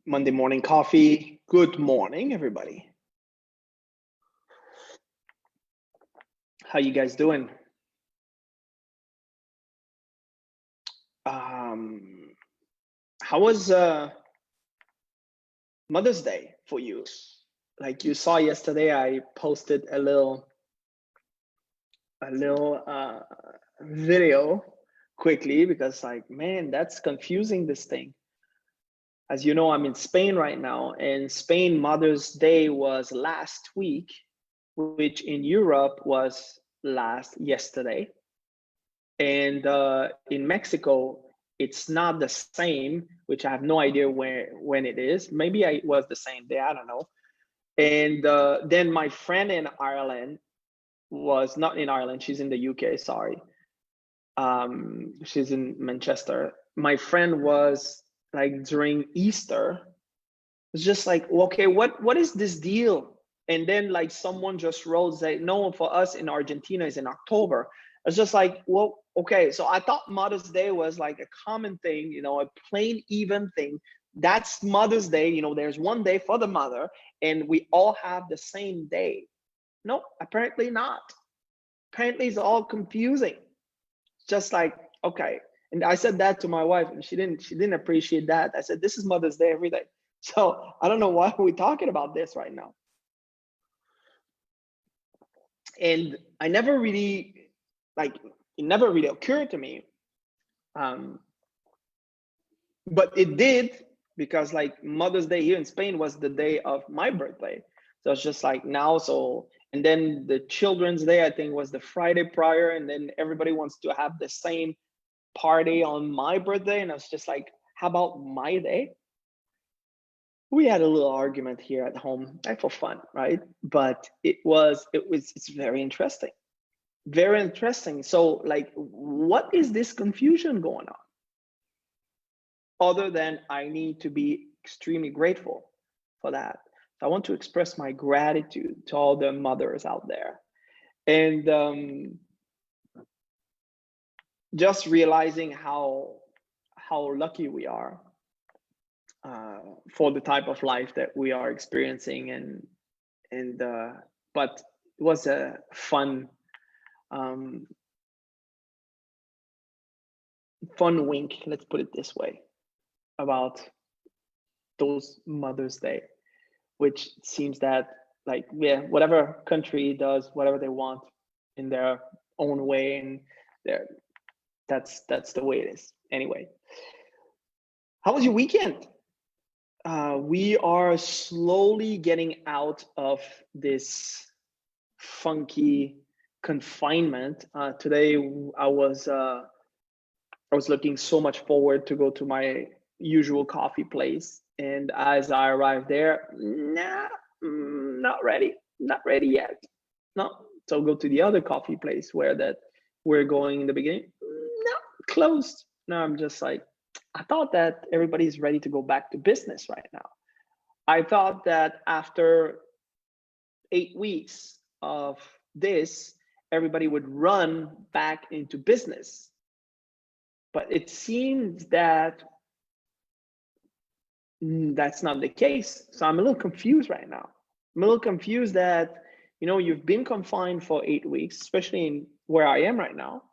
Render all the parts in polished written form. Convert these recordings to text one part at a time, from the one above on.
Monday morning coffee. Good morning, everybody. How you guys doing? How was Mother's Day for you? Like you saw yesterday, I posted a little video quickly because like, man, that's confusing, this thing. As you know, I'm in Spain right now, and Spain Mother's Day was last week, which in Europe was yesterday. And in Mexico, it's not the same, which I have no idea when it is. Maybe it was the same day, I don't know. And then my friend in Ireland was not in Ireland, she's in the UK, sorry. She's in Manchester. My friend was like during Easter, it's just like, okay, what is this deal? And then like someone just wrote, say, no, for us in Argentina is in October. It's just like, well, okay. So I thought Mother's Day was like a common thing, a plain even thing. That's Mother's Day, there's one day for the mother and we all have the same day. No, apparently not. Apparently it's all confusing. Just like, okay. And I said that to my wife and she didn't appreciate that. I said, this is Mother's Day every day. So I don't know why we're talking about this right now. And I never really, it never really occurred to me. But it did, because like Mother's Day here in Spain was the day of my birthday. So it's just like now, and then the Children's Day, I think, was the Friday prior. And then everybody wants to have the same party on my birthday. And I was just like, how about my day? We had a little argument here at home, for fun, right? But it's very interesting. Very interesting. So like, what is this confusion going on? Other than I need to be extremely grateful for that. So I want to express my gratitude to all the mothers out there. And just realizing how lucky we are for the type of life that we are experiencing, and but it was a fun wink, let's put it this way, about those Mother's Day, which seems that like, yeah, whatever country does whatever they want in their own way, and that's the way it is. Anyway, how was your weekend? We are slowly getting out of this funky confinement. Today I was looking so much forward to go to my usual coffee place, and as I arrived there, not ready yet. No, so go to the other coffee place where that we're going in the beginning. No, closed. Now I'm just like, I thought that everybody's ready to go back to business right now. I thought that after 8 weeks of this, everybody would run back into business. But it seems that that's not the case. So I'm a little confused right now. I'm a little confused that, you've been confined for 8 weeks, especially in where I am right now,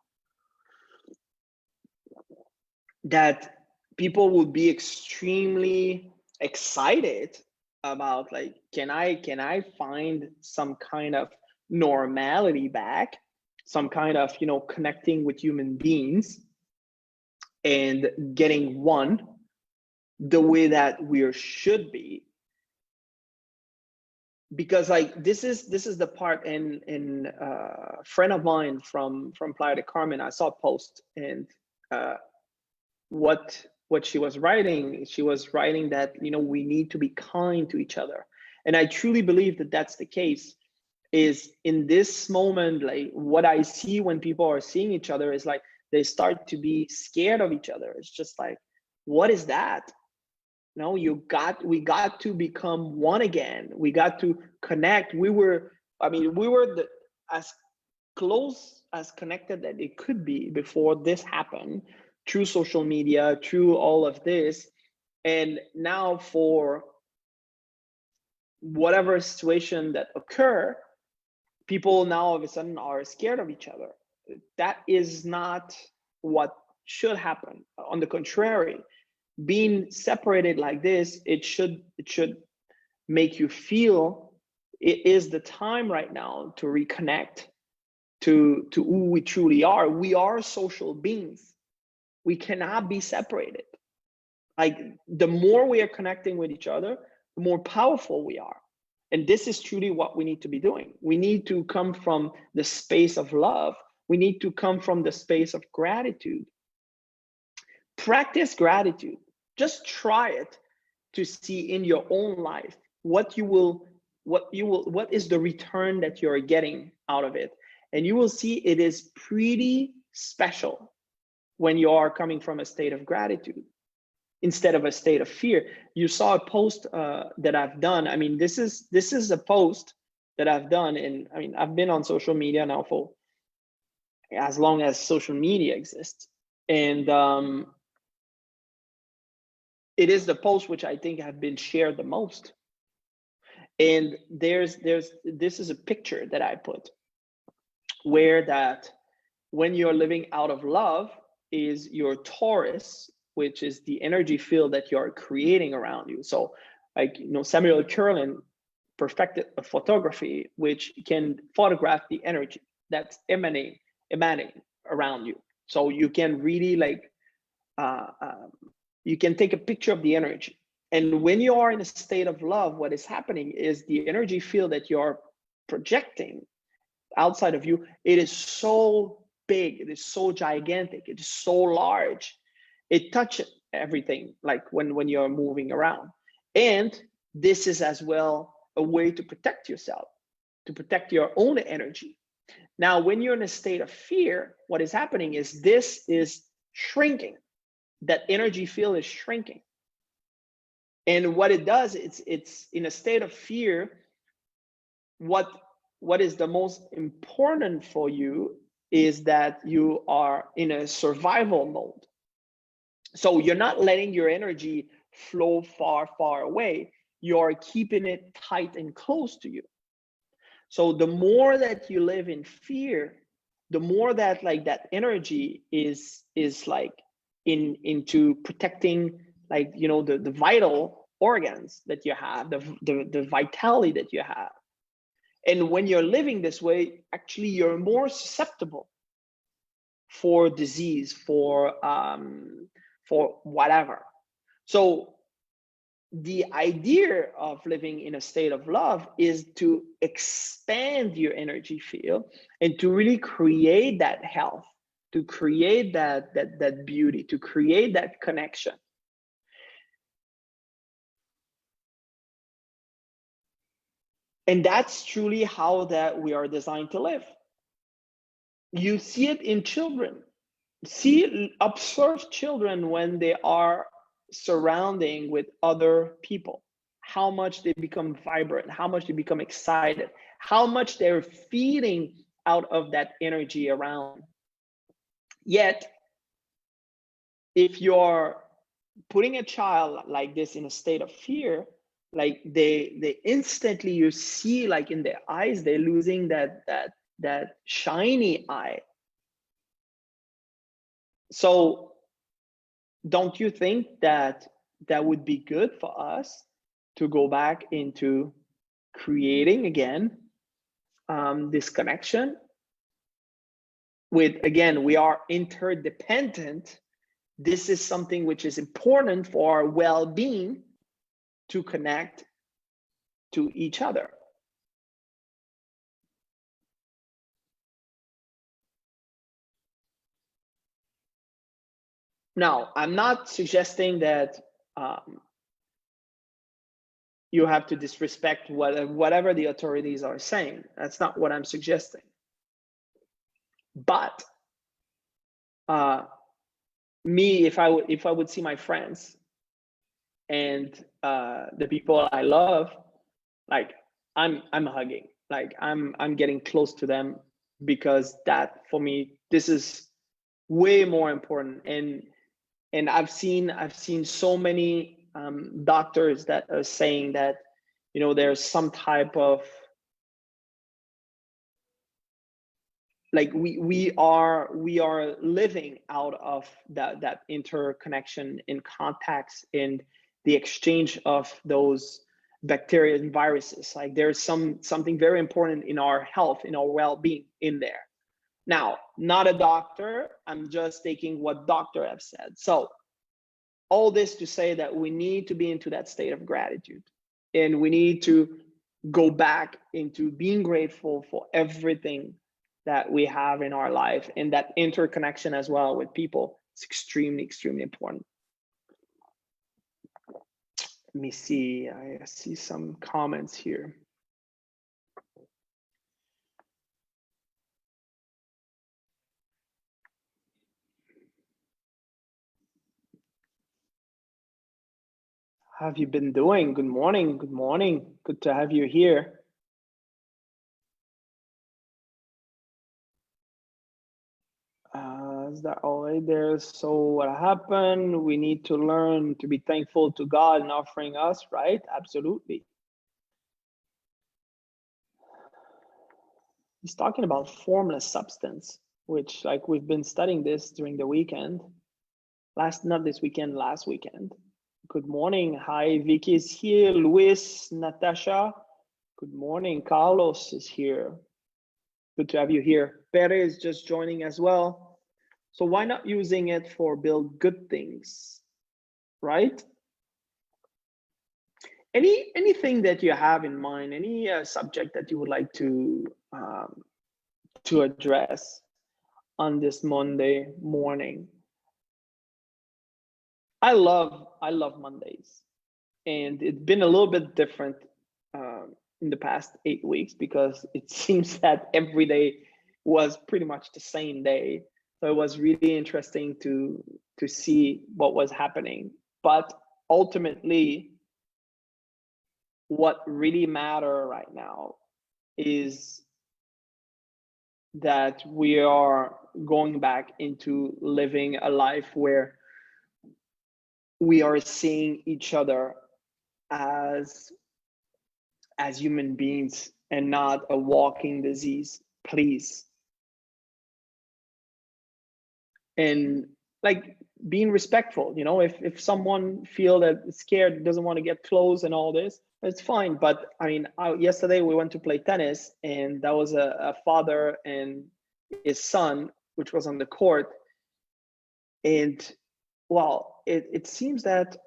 that people would be extremely excited about like, can I find some kind of normality back, some kind of, connecting with human beings and getting one the way that we should be. Because like, this is the part, in a friend of mine from Playa del Carmen, I saw a post, and what she was writing that, we need to be kind to each other. And I truly believe that that's the case. Is in this moment, like what I see when people are seeing each other is like, they start to be scared of each other. It's just like, what is that? No, we got to become one again. We got to connect. We were as close as connected that it could be before this happened, through social media, through all of this. And now for whatever situation that occur, people now all of a sudden are scared of each other. That is not what should happen. On the contrary, being separated like this, it should make you feel it is the time right now to reconnect to who we truly are. We are social beings. We cannot be separated. Like, the more we are connecting with each other, the more powerful we are. And this is truly what we need to be doing. We need to come from the space of love. We need to come from the space of gratitude. Practice gratitude. Just try it to see in your own life what is the return that you're getting out of it. And you will see it is pretty special when you are coming from a state of gratitude instead of a state of fear. You saw a post that I've done. I mean, this is a post that I've done, and I mean, I've been on social media now for as long as social media exists, and it is the post which I think have been shared the most. And this is a picture that I put where that when you're living out of love is your Taurus, which is the energy field that you're creating around you. So, like, Samuel Curlin perfected a photography which can photograph the energy that's emanating around you. So you can really you can take a picture of the energy. And when you are in a state of love, what is happening is the energy field that you're projecting outside of you, it is so big, it is so gigantic, it is so large. It touches everything, like when you're moving around. And this is as well a way to protect yourself, to protect your own energy. Now, when you're in a state of fear, what is happening is this is shrinking. That energy field is shrinking. And what it does, it's in a state of fear. What is the most important for you is that you are in a survival mode. So you're not letting your energy flow far, far away. You're keeping it tight and close to you. So the more that you live in fear, the more that that energy is like into protecting the vital organs that you have, the vitality that you have. And when you're living this way, actually you're more susceptible for disease, for whatever. So the idea of living in a state of love is to expand your energy field and to really create that health, to create that beauty, to create that connection. And that's truly how that we are designed to live. You see it in children. Observe children when they are surrounding with other people, how much they become vibrant, how much they become excited, how much they're feeding out of that energy around. Yet, if you're putting a child like this in a state of fear, like they instantly, you see like in their eyes, they're losing that shiny eye. So don't you think that would be good for us to go back into creating again this connection with, again, we are interdependent. This is something which is important for our well-being, to connect to each other. Now, I'm not suggesting that you have to disrespect whatever the authorities are saying. That's not what I'm suggesting. But me, if I would see my friends and the people I love, like I'm hugging, like I'm getting close to them, because that, for me, this is way more important. And I've seen so many doctors that are saying that, you know, there's some type of like we are living out of that interconnection in contacts in the exchange of those bacteria and viruses. Like there's something very important in our health, in our well-being in there. Now, not a doctor, I'm just taking what doctor have said. So all this to say that we need to be into that state of gratitude, and we need to go back into being grateful for everything that we have in our life, and that interconnection as well with people. It's extremely important. Let me see, I see some comments here. How have you been doing? Good morning. Good morning. Good to have you here. Is that all right there? So what happened? We need to learn to be thankful to God and offering us, right? Absolutely. He's talking about formless substance, which like we've been studying this during the weekend. Not this weekend, last weekend. Good morning. Hi, Vicky is here. Luis, Natasha. Good morning. Carlos is here. Good to have you here. Pere is just joining as well. So why not using it for build good things, right? Anything that you have in mind, any subject that you would like to address on this Monday morning? I love Mondays, and it's been a little bit different in the past 8 weeks, because it seems that every day was pretty much the same day. So it was really interesting to see what was happening. But ultimately, what really matters right now is that we are going back into living a life where we are seeing each other as human beings and not a walking disease, please. And like being respectful, you know, if someone feel that scared, doesn't want to get close and all this, it's fine. But I mean, yesterday we went to play tennis, and that was a father and his son, which was on the court. And well, it seems that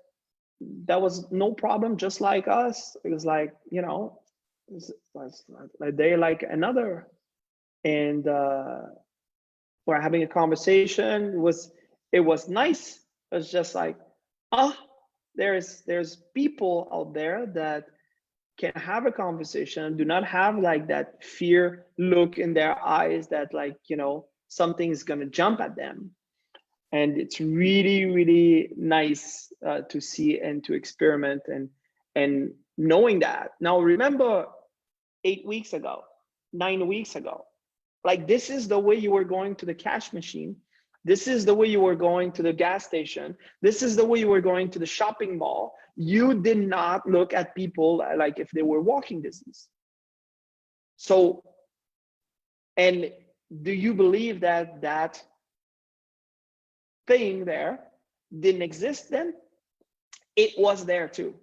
was no problem, just like us. It was like, you know, it's a day like another. And we're having a conversation. It was nice. It was just like, there's people out there that can have a conversation, do not have like that fear look in their eyes that, like, you know, something's gonna jump at them. And it's really nice to see and to experiment, and knowing that. Now remember 8 weeks ago, 9 weeks ago, like this is the way you were going to the cash machine. This is the way you were going to the gas station. This is the way you were going to the shopping mall. You did not look at people like if they were walking disease. So, and do you believe that that thing there didn't exist then? It was there too.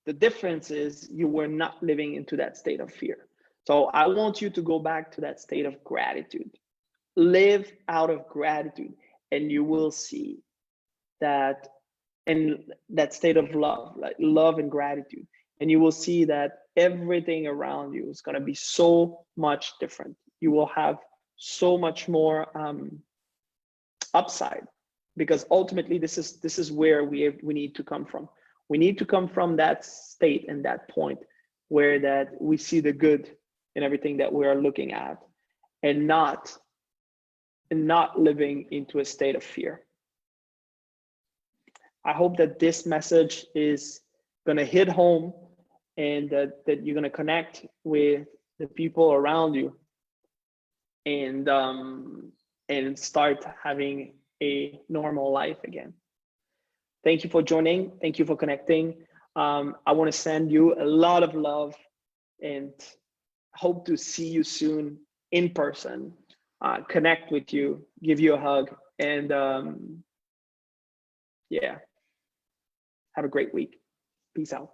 The difference is you were not living into that state of fear. So I want you to go back to that state of gratitude. Live out of gratitude, and you will see that, in that state of love, like love and gratitude, and you will see that everything around you is going to be so much different. You will have so much more upside, because ultimately this is where we need to come from. We need to come from that state and that point where that we see the good in everything that we are looking at, and not living into a state of fear. I hope that this message is going to hit home, and that you're going to connect with the people around you, and start having a normal life again. Thank you for joining. Thank you for connecting. I want to send you a lot of love and hope to see you soon in person, connect with you, give you a hug, and yeah, have a great week. Peace out.